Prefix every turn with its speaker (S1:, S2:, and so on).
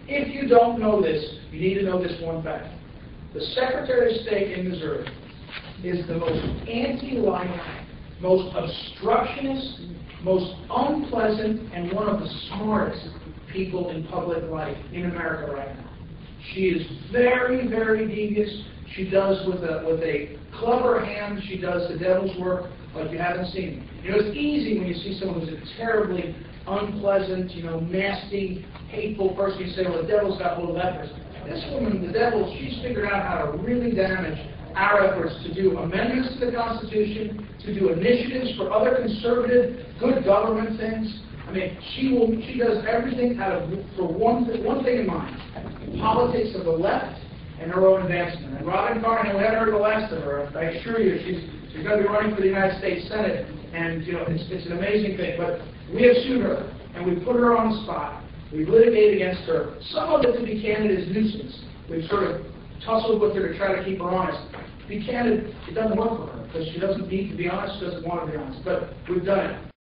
S1: If you don't know this, you need to know this one fact. The Secretary of State in Missouri is the most anti-life, most obstructionist, most unpleasant, and one of the smartest people in public life in America right now. She is very, very devious. She does with a clever hand, she does the devil's work like you haven't seen. You know, it's easy when you see someone who's a terribly unpleasant, nasty, hateful person. You say, well, the devil's got hold of that person. This woman, the devil, she's figured out how to really damage our efforts to do amendments to the Constitution, to do initiatives for other conservative, good government things. I mean, she does everything for one thing in mind: politics of the left and her own advancement. And Robin Carnahan, we haven't heard the last of her. I assure you, she's going to be running for the United States Senate, and it's an amazing thing. But we have sued her, and we put her on the spot. We've litigated against her. Some of it, to be candid, is nuisance. We've sort of tussled with her to try to keep her honest. To be candid, it doesn't work for her because she doesn't need to be honest. She doesn't want to be honest. But we've done it.